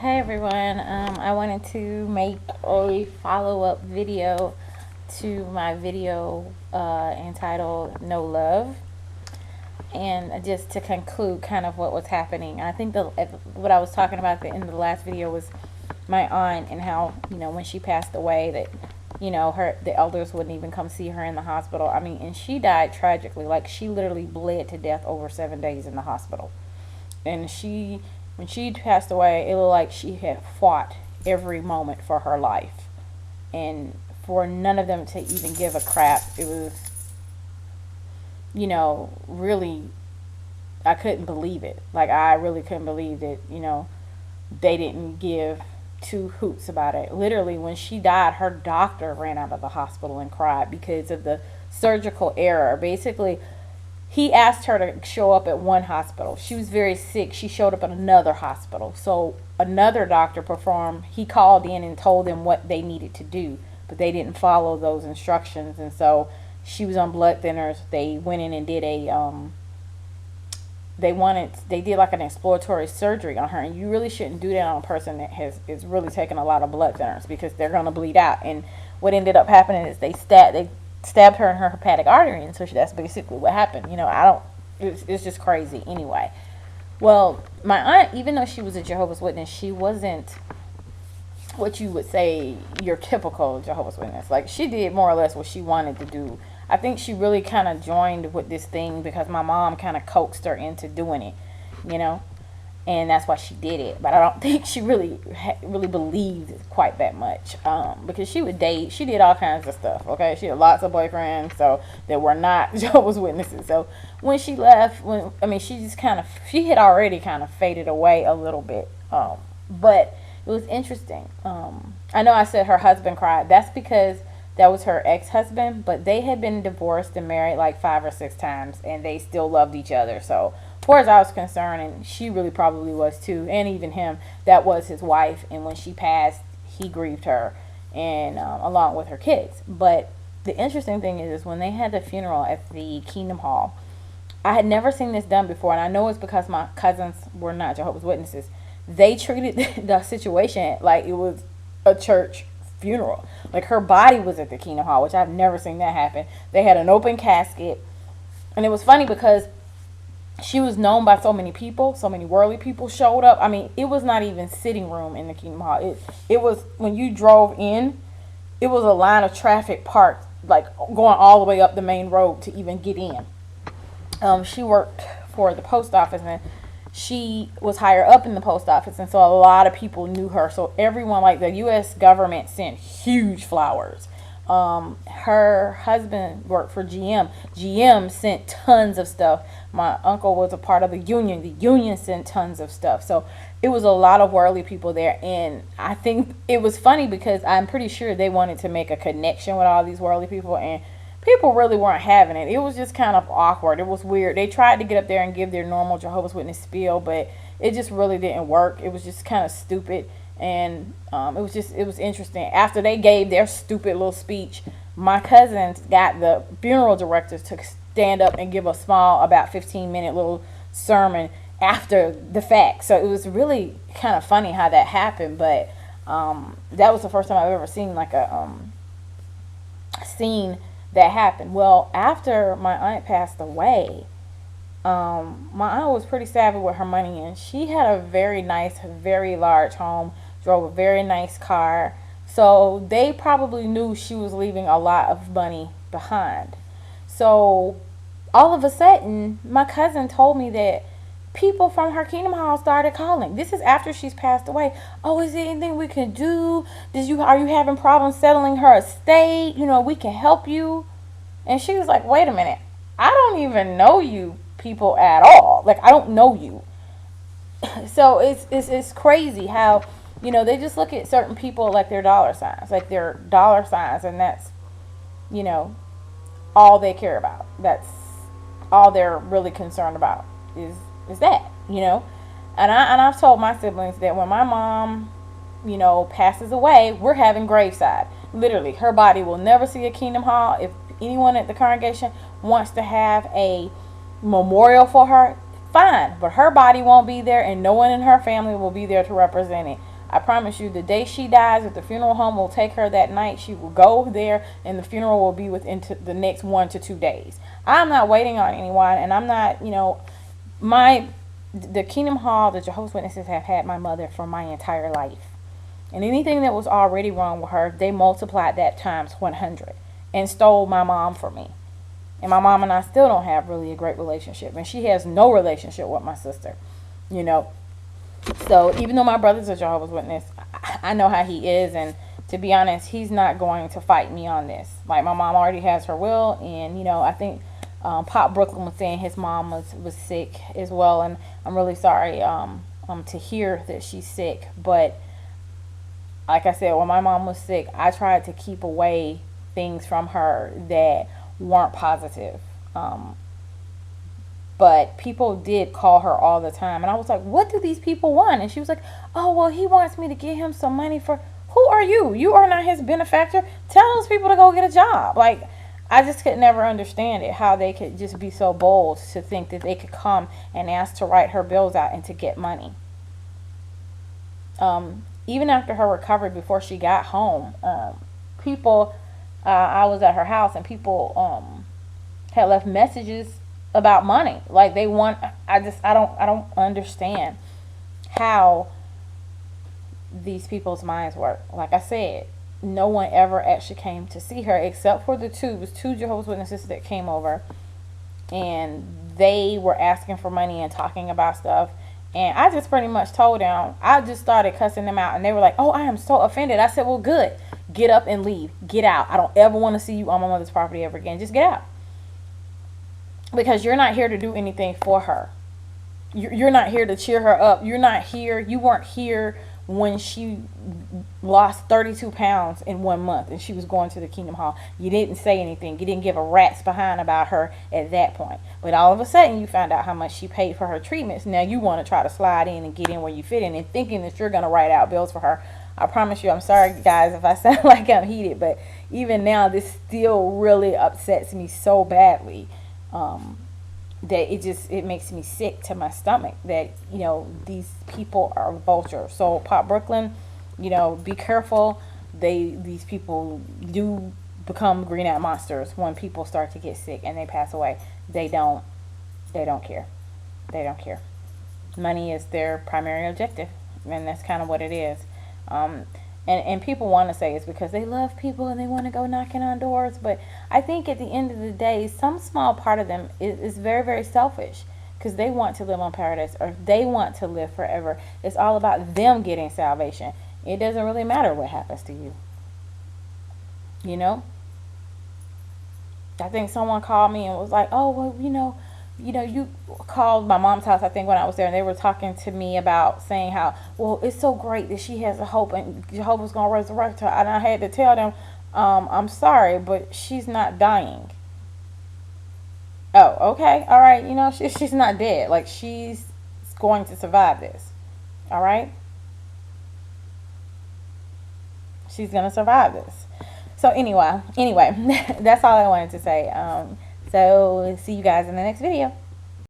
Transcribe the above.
Hey everyone, I wanted to make a follow-up video to my video entitled No Love, and just to conclude kind of what was happening. I think what I was talking about at the end of the last video was my aunt and how, when she passed away, that the elders wouldn't even come see her in the hospital. I mean, and she died tragically. Like, she literally bled to death over 7 days in the hospital. And when she passed away, it looked like she had fought every moment for her life. And for none of them to even give a crap, it was, really, I couldn't believe it. Like, I really couldn't believe that, they didn't give two hoots about it. Literally, when she died, her doctor ran out of the hospital and cried because of the surgical error. Basically, he asked her to show up at one hospital. She was very sick. She showed up at another hospital. So another doctor performed. He called in and told them what they needed to do, but they didn't follow those instructions. And so she was on blood thinners. They went in and did they did like an exploratory surgery on her. And you really shouldn't do that on a person that is really taking a lot of blood thinners, because they're going to bleed out. And what ended up happening is they stabbed her in her hepatic artery, and so that's basically what happened. It's just crazy. Anyway, well, my aunt, even though she was a Jehovah's Witness, she wasn't what you would say your typical Jehovah's Witness. Like, she did more or less what she wanted to do. I think she really kind of joined with this thing because my mom kind of coaxed her into doing it, and that's why she did it. But I don't think she really believed quite that much, because she would date. She did all kinds of stuff. Okay, she had lots of boyfriends, so that were not Jehovah's Witnesses. So when she left, she had already kind of faded away a little bit. But it was interesting. I know I said her husband cried. That's because that was her ex-husband, but they had been divorced and married like 5 or 6 times, and they still loved each other. So, as far as I was concerned, and she really probably was too, and even him, that was his wife. And when she passed, he grieved her, and along with her kids. But the interesting thing is when they had the funeral at the Kingdom Hall, I had never seen this done before, and I know it's because my cousins were not Jehovah's Witnesses. They treated the situation like it was a church funeral. Like, her body was at the Kingdom Hall, which I've never seen that happen. They had an open casket, and it was funny because she was known by so many people. So many worldly people showed up. I mean, it was not even sitting room in the Kingdom Hall. It was, when you drove in, it was a line of traffic parked, like going all the way up the main road to even get in. She worked for the post office, and she was higher up in the post office, and so a lot of people knew her. So everyone, like the U.S. government, sent huge flowers. Her husband worked for GM. GM sent tons of stuff. My uncle was a part of the union. The union sent tons of stuff. So it was a lot of worldly people there, and I think it was funny because I'm pretty sure they wanted to make a connection with all these worldly people, and people really weren't having it. It was just kind of awkward. It was weird. They tried to get up there and give their normal Jehovah's Witness spiel, but it just really didn't work. It was just kind of stupid, and it was interesting. After they gave their stupid little speech, my cousins got the funeral directors to stand up and give a small, about 15-minute little sermon after the fact. So it was really kind of funny how that happened, but that was the first time I've ever seen like a scene that happened. Well, after my aunt passed away, my aunt was pretty savvy with her money, and she had a very nice, very large home, drove a very nice car. So they probably knew she was leaving a lot of money behind. So all of a sudden, my cousin told me that people from her Kingdom Hall started calling. This is after she's passed away. Oh, is there anything we can do? Are you having problems settling her estate? We can help you. And she was like, wait a minute. I don't even know you people at all. Like, I don't know you. So it's crazy how, they just look at certain people like they're dollar signs. Like, they're dollar signs, and that's, all they care about. That's all they're really concerned about is that, And I've told my siblings that when my mom, passes away, we're having graveside. Literally, her body will never see a Kingdom Hall. If anyone at the congregation wants to have a memorial for her, fine, but her body won't be there, and no one in her family will be there to represent it. I promise you, the day she dies, if the funeral home will take her that night, she will go there, and the funeral will be within the next 1 to 2 days. I'm not waiting on anyone, and I'm not, the Kingdom Hall, the Jehovah's Witnesses have had my mother for my entire life. And anything that was already wrong with her, they multiplied that times 100 and stole my mom from me. And my mom and I still don't have really a great relationship. And she has no relationship with my sister, you know. So even though my brother's a Jehovah's Witness, I know how he is. And to be honest, he's not going to fight me on this. Like, my mom already has her will. And, I think Pop Brooklyn was saying his mom was sick as well. And I'm really sorry to hear that she's sick. But like I said, when my mom was sick, I tried to keep away things from her that weren't positive. But people did call her all the time. And I was like, what do these people want? And she was like, oh, well, he wants me to give him some money for... Who are you? You are not his benefactor. Tell those people to go get a job. Like, I just could never understand it, how they could just be so bold to think that they could come and ask to write her bills out and to get money. Even after her recovery, before she got home, people... I was at her house, and people had left messages about money. Like, they want... I don't understand how these people's minds work. Like I said, no one ever actually came to see her except for it was two Jehovah's Witnesses that came over, and they were asking for money and talking about stuff. And I just pretty much told them, I just started cussing them out, and they were like, oh, I am so offended. I said, well, good. Get up and leave. Get out. I don't ever want to see you on my mother's property ever again. Just get out. Because you're not here to do anything for her. You're not here to cheer her up. You're not here. You weren't here when she lost 32 pounds in 1 month and she was going to the Kingdom Hall. You didn't say anything. You didn't give a rat's behind about her at that point. But all of a sudden, you found out how much she paid for her treatments. Now you want to try to slide in and get in where you fit in, and thinking that you're going to write out bills for her. I promise you, I'm sorry, guys, if I sound like I'm heated, but even now, this still really upsets me so badly that it makes me sick to my stomach that, these people are vultures. So, Pop Brooklyn, be careful. These people do become green-eyed monsters when people start to get sick and they pass away. They don't care. They don't care. Money is their primary objective, and that's kind of what it is. And people want to say it's because they love people and they want to go knocking on doors. But I think at the end of the day, some small part of them is very, very selfish, because they want to live on paradise, or they want to live forever. It's all about them getting salvation. It doesn't really matter what happens to you. I think someone called me and was like, oh, well, you called my mom's house, I think, when I was there, and they were talking to me about saying how, well, it's so great that she has a hope and Jehovah's going to resurrect her. And I had to tell them, I'm sorry, but she's not dying. Oh, okay. All right. She's not dead. Like, she's going to survive this. All right. She's going to survive this. So anyway, that's all I wanted to say. So see you guys in the next video.